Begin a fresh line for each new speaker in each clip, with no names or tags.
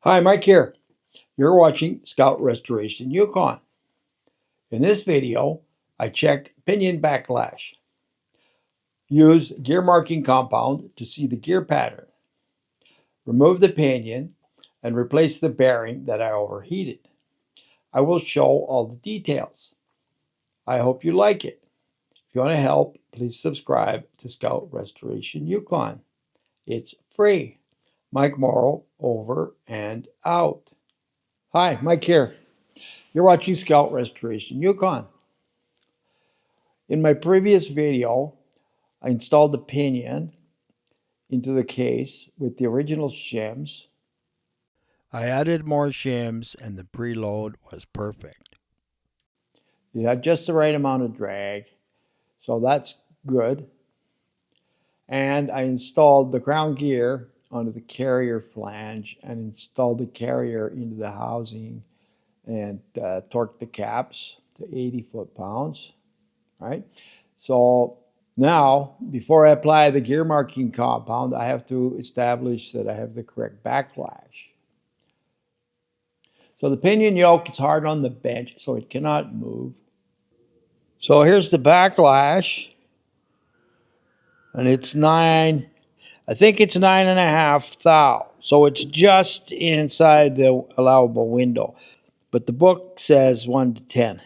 Hi, Mike here. You're watching Scout Restoration Yukon. In this video, I check pinion backlash. Use gear marking compound to see the gear pattern. Remove the pinion and replace the bearing that I overheated. I will show all the details. I hope you like it. If you want to help, please subscribe to Scout Restoration Yukon. It's free. Mike Morrow, over and out. Hi, Mike here. You're watching Scout Restoration Yukon. In my previous video, I installed the pinion into the case with the original shims. I added more shims and the preload was perfect. It had just the right amount of drag, so that's good. And I installed the crown gear onto the carrier flange and installed the carrier into the housing and torqued the caps to 80 foot-pounds, right? So now, before I apply the gear marking compound, I have to establish that I have the correct backlash. So the pinion yoke is hard on the bench, so it cannot move. So here's the backlash, and it's I think it's 9.5 thou. So it's just inside the allowable window. But the book says 1 to 10,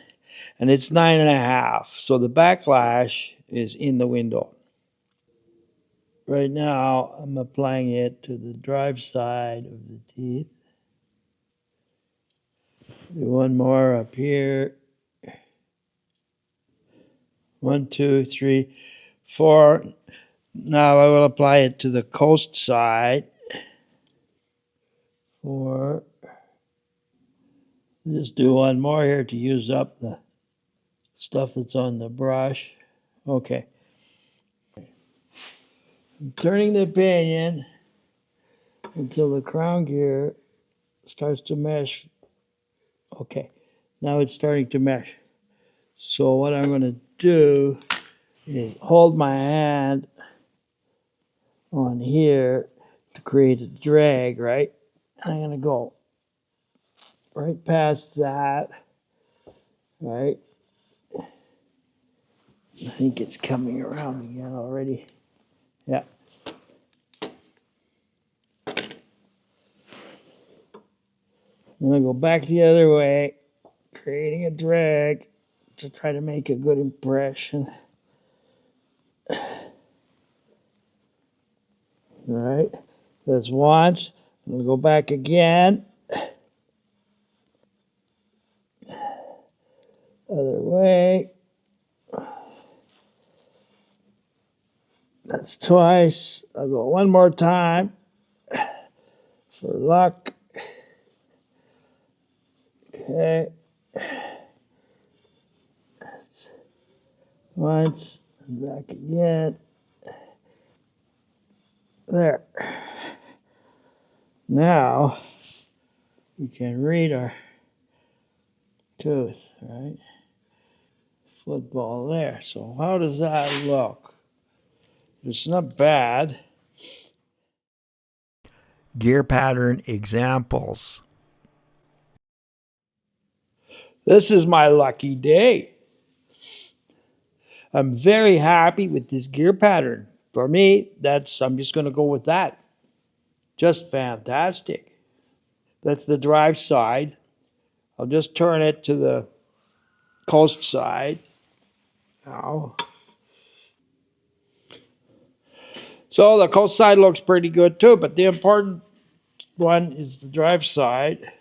and it's 9.5. So the backlash is in the window. Right now, I'm applying it to the drive side of the teeth. Do one more up here. 1, 2, 3, 4. Now I will apply it to the coast side. 4. Just do one more here to use up the stuff that's on the brush. Okay. I'm turning the pinion until the crown gear starts to mesh. Okay, now it's starting to mesh. So what I'm going to do is hold my hand on here to create a drag, right? I'm going to go right past that, right? I think it's coming around again already. Yeah. I'm going to go back the other way, creating a drag to try to make a good impression. All right. That's once. I'm going to go back again. Other way. That's twice. I'll go one more time for luck. Okay. That's once and back again. There. Now we can read our tooth, right? Football there. So how does that look? It's not bad. Gear pattern examples. This is my lucky day. I'm very happy with this gear pattern. For me, I'm just going to go with that. Just fantastic. That's the drive side. I'll just turn it to the coast side now. So the coast side looks pretty good too, but the important one is the drive side.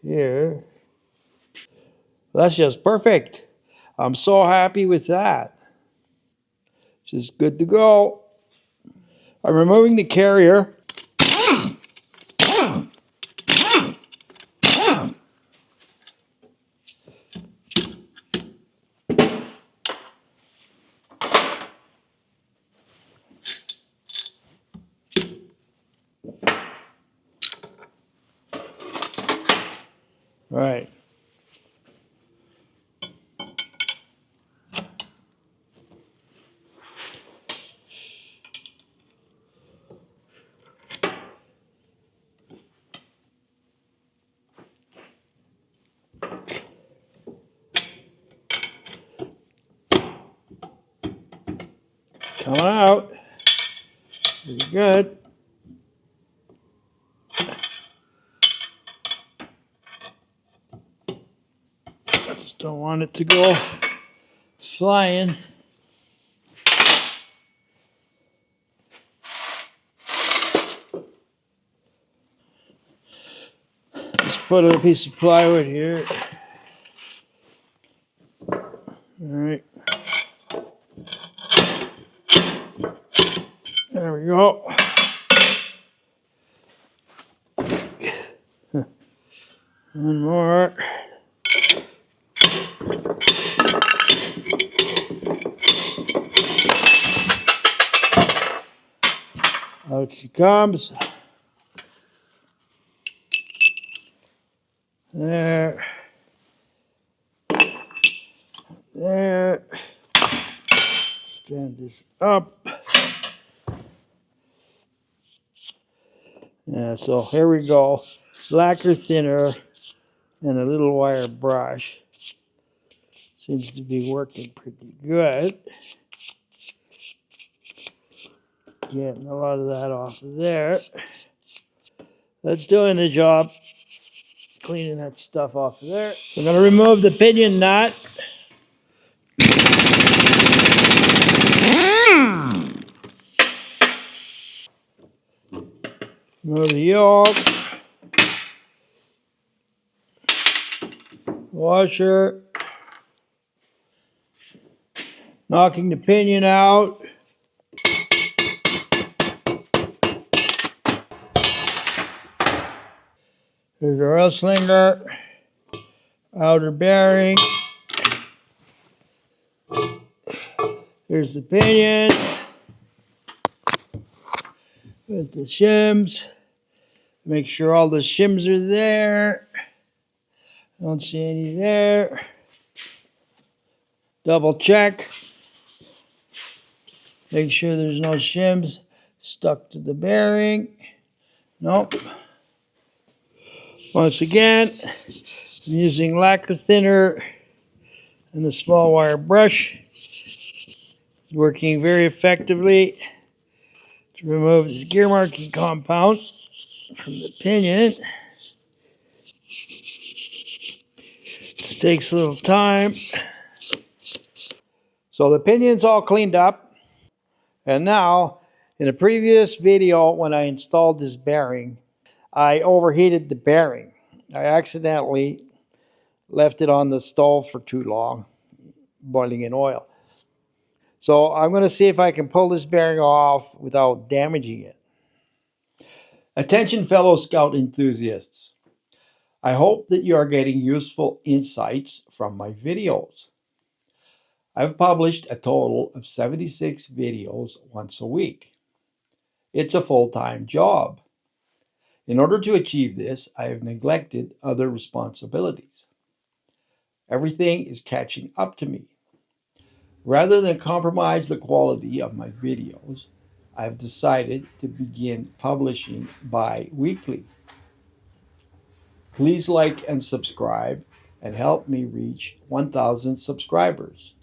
Here. That's just perfect. I'm so happy with that. Just good to go. I'm removing the carrier. Right. Coming out. Pretty good. I just don't want it to go flying. Just put a piece of plywood here. All right. There we go. One more. Out she comes. There. There. Stand this up. Yeah, so here we go. Lacquer thinner and a little wire brush. Seems to be working pretty good. Getting a lot of that off of there. That's doing the job. Cleaning that stuff off of there. We're going to remove the pinion knot. Remove the yoke. Washer. Knocking the pinion out. There's our oil slinger. Outer bearing. Here's the pinion. With the shims. Make sure all the shims are there. Don't see any there. Double check. Make sure there's no shims stuck to the bearing. Nope. Once again, I'm using lacquer thinner and the small wire brush. It's working very effectively to remove this gear marking compound from the pinion. This takes a little time. So the pinion's all cleaned up. And now, in a previous video when I installed this bearing, I overheated the bearing. I accidentally left it on the stove for too long, boiling in oil. So I'm going to see if I can pull this bearing off without damaging it. Attention fellow Scout enthusiasts. I hope that you are getting useful insights from my videos. I've published a total of 76 videos once a week. It's a full-time job. In order to achieve this, I have neglected other responsibilities. Everything is catching up to me. Rather than compromise the quality of my videos, I've decided to begin publishing bi-weekly. Please like and subscribe and help me reach 1,000 subscribers.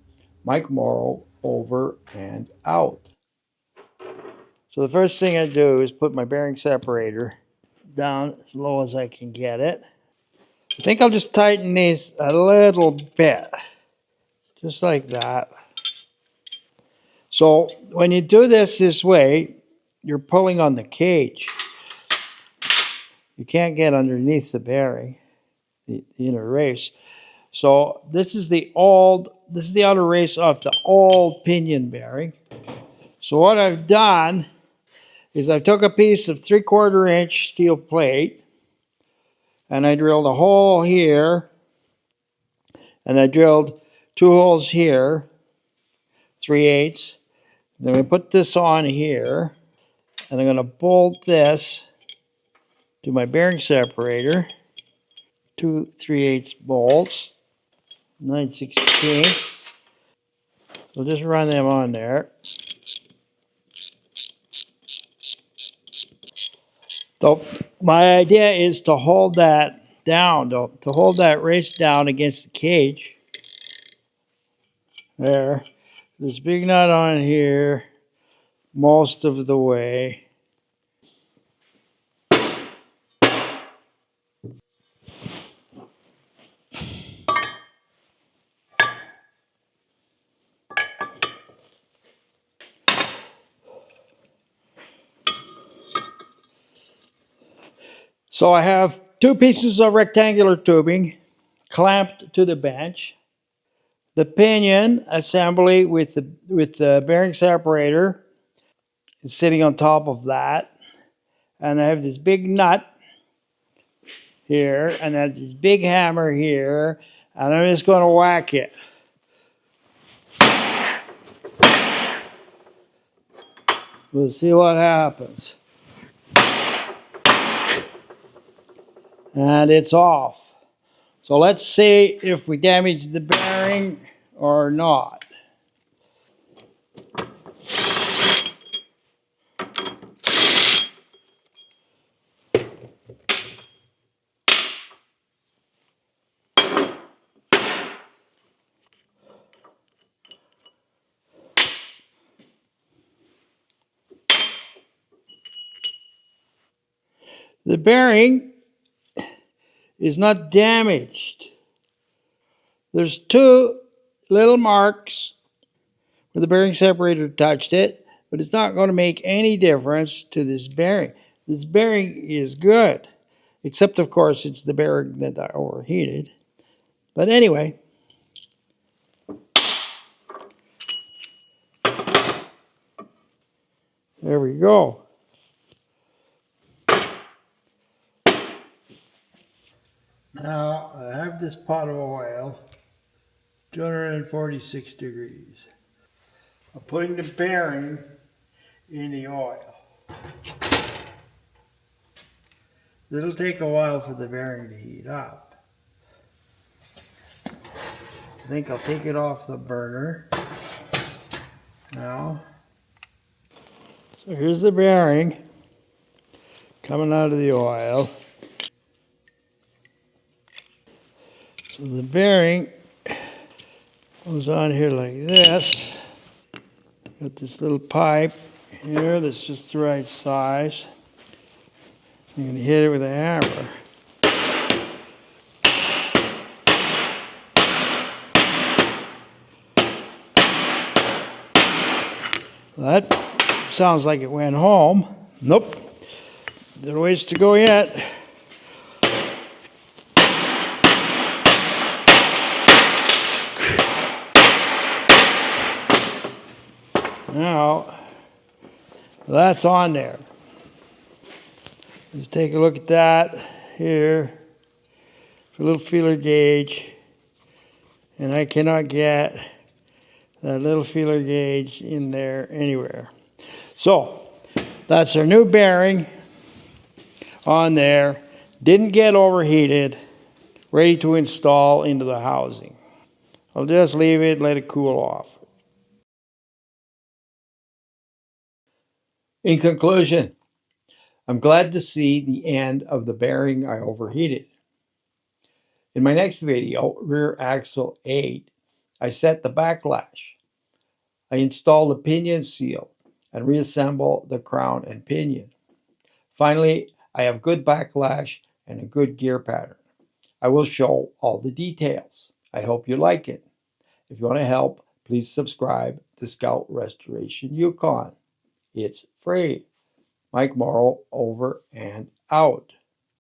Mike Morrow, over and out. So the first thing I do is put my bearing separator down as low as I can get it. I think I'll just tighten these a little bit, just like that. So when you do this way, you're pulling on the cage. You can't get underneath the bearing, the inner race. So this is the outer race of the old pinion bearing. So what I've done is I took a piece of 3/4 inch steel plate and I drilled a hole here and I drilled 2 holes here, 3/8. Then we put this on here and I'm going to bolt this to my bearing separator. 2 3/8 bolts, 9/16. So just run them on there. So my idea is to hold that down, to hold that race down against the cage. There. There's a big nut on here. most of the way. So I have 2 pieces of rectangular tubing clamped to the bench. The pinion assembly with the bearing separator is sitting on top of that. And I have this big nut here, and I have this big hammer here, and I'm just going to whack it. We'll see what happens. And it's off. So let's see if we damage the bearing or not. The bearing is not damaged. There's 2 little marks where the bearing separator touched it, but it's not going to make any difference to this bearing. This bearing is good, except of course it's the bearing that I overheated. But anyway, there we go. Now I have this pot of oil, 246 degrees. I'm putting the bearing in the oil. It'll take a while for the bearing to heat up. I think I'll take it off the burner now. So here's the bearing coming out of the oil. So the bearing goes on here like this. Got this little pipe here that's just the right size. I'm going to hit it with a hammer. That sounds like it went home. Nope. There's a ways to go yet. Now, that's on there. Let's take a look at that here. It's a little feeler gauge. And I cannot get that little feeler gauge in there anywhere. So, that's our new bearing on there. Didn't get overheated. Ready to install into the housing. I'll just leave it, let it cool off. In conclusion, I'm glad to see the end of the bearing I overheated. In my next video, rear axle 8, I set the backlash. I install the pinion seal and reassemble the crown and pinion. Finally, I have good backlash and a good gear pattern. I will show all the details. I hope you like it. If you want to help, please subscribe to Scout Restoration Yukon. It's free. Mike Morrow, over and out.